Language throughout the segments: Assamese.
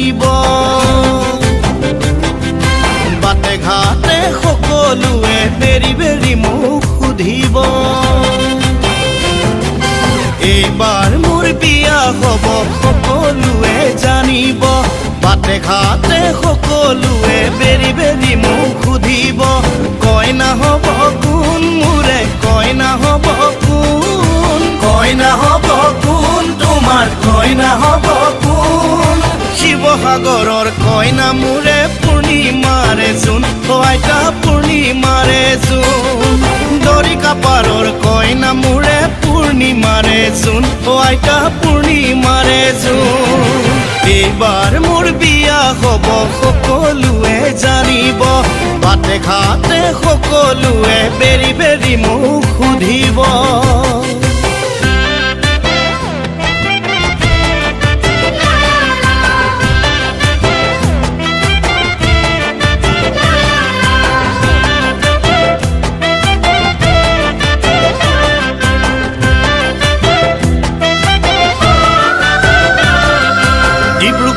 জানিব বাটে ঘাটে সকলোৱে বেৰি বেৰি মোক সুধিব এইবাৰ মোৰ বিয়া হ'ব সকলোৱে জানিব বাটে ঘাটে সকলোৱে বেৰি বেৰি মোক সুধিব কইনা হ'ব কোন মোৰে কইনা হ'ব কোন কইনা হ'ব কোন তোমাৰ কইনা হ'ব কোন শিৱসাগৰৰ কইনা মোৰে পূৰ্ণিমাৰে জোন আইতা পূৰ্ণিমাৰে জোন দৰিকা পাৰৰ কইনা মোৰে পূৰ্ণিমাৰে জোন আইতা পূৰ্ণিমাৰে জোন এইবাৰ মোৰ বিয়া হ'ব সকলোৱে জানিব বাটে ঘাটে সকলোৱে বেৰি বেৰি মোক সুধিব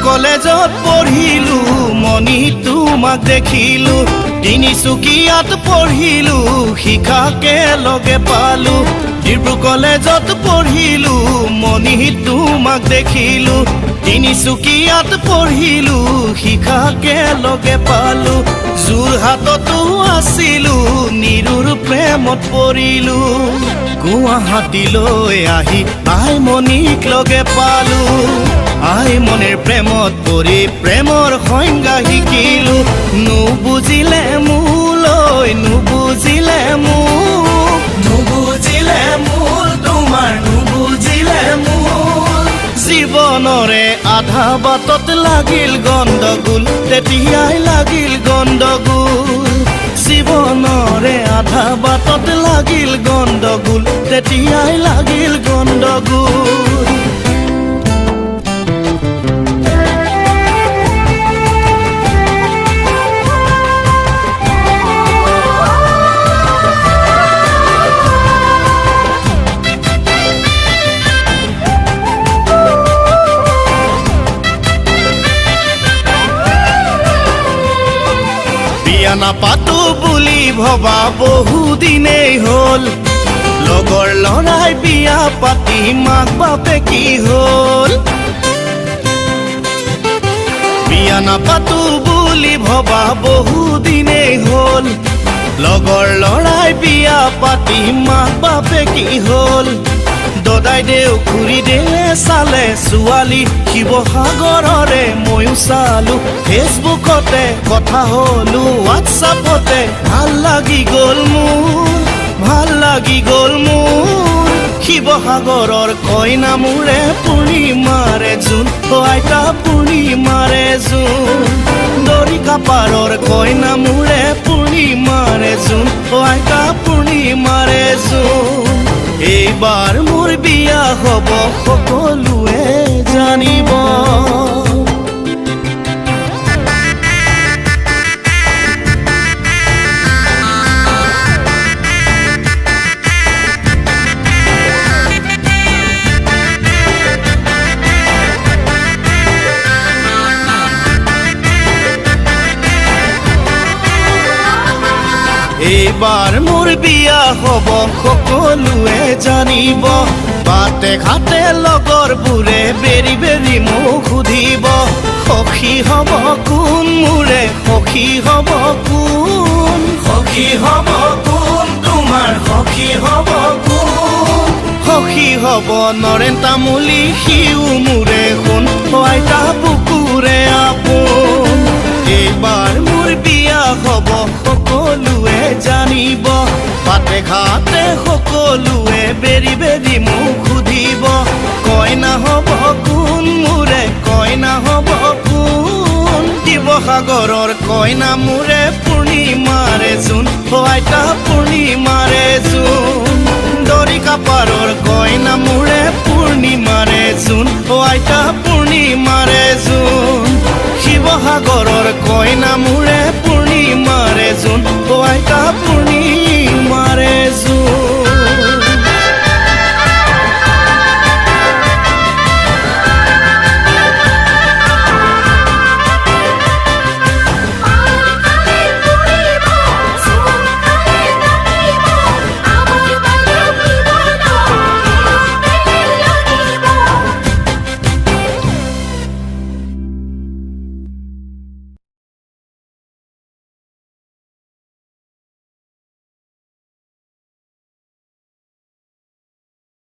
কলেজত পঢ়িলো মনি তোমাক দেখিলো তিনিচুকীয়াত পঢ়িলো শিখাকে লগে পালো ডিব্ৰু কলেজত পঢ়িলো মনি তোমাক দেখিলো তিনিচুকীয়াত পঢ়িলো শিখাকে লগে পালো যোৰহাটতো আছিলো নিৰুৰ প্ৰেমত পৰিলো গুৱাহাটীলৈ আহি আই মনিক লগে পালো আই মনিৰ প্ৰেমত পৰি প্ৰেমৰ সংজ্ঞা শিকিলো নুবুজিলে মোলৈ নুবুজিলে মোক নুবুজিলে মোৰ তোমাৰ নুবুজিলে মোৰ জীৱনৰে আধা বাটত লাগিল গণ্ডগোল তেতিয়াই লাগিল গণ্ডগোল জীৱনৰে আধা বাটত লাগিল গণ্ডগোল তেতিয়াই লাগিল গণ্ডগোল বিয়া নাপাতো বুলি ভবা বহুদিনেই হ'ল লগৰ ল'ৰাই বিয়া পাতি মাক বাপেকি হ'ল বিয়া নাপাতো বুলি ভবা বহুদিনেই হ'ল লগৰ ল'ৰাই বিয়া পাতি মাক বাপেকি হ'ল দদাই দেউ খুৰী দেৱে চালে ছোৱালী শিৱসাগৰৰে ময়ো চালো ফেচবুকতে কথা হলো হোৱাটছআপতে ভাল লাগি গ'ল মোৰ শিৱসাগৰৰ কইনা মোৰে পূৰ্ণিমাৰে জোন আইতা পূৰ্ণিমাৰে জোন দৰিকা পাৰৰ কইনা মোৰে পূৰ্ণিমাৰে জোন আইতা পূৰ্ণিমাৰে জোন এইবাৰ মোৰ বিয়া হ'ব সকলোৱে জানিব এইবাৰ মোৰ বিয়া হ'ব সকলোৱে জানিব বাটে ঘাটে লগৰবোৰে বেৰি বেৰি মোক সুধিব সখী হ'ব কোন মোৰে সখী হ'ব কোন সখী হ'ব কোন তোমাৰ সখী হ'ব কোন সখী হ'ব নৰেন তামুলী সিও মোৰে সোণ আইতা বুকুৰে আপোন এইবাৰ মোৰ বিয়া হ'ব সকলোৱে জানিব বাটে ঘাটে সকলোৱে বেৰি বেৰি মোক সুধিব কইনা হ'ব কোন মোৰে কইনা হ'ব কোন শিৱসাগৰৰ কইনা মোৰে পূৰ্ণিমাৰে জোন আইতা পূৰ্ণিমাৰে জোন দৰিকা পাৰৰ কইনা মোৰে পূৰ্ণিমাৰে জোন আইতা পূৰ্ণিমাৰে জোন শিৱসাগৰৰ কইনা মোৰে পূৰ্ণিমাৰে জোন আইতা পূৰ্ণিমাৰে জোন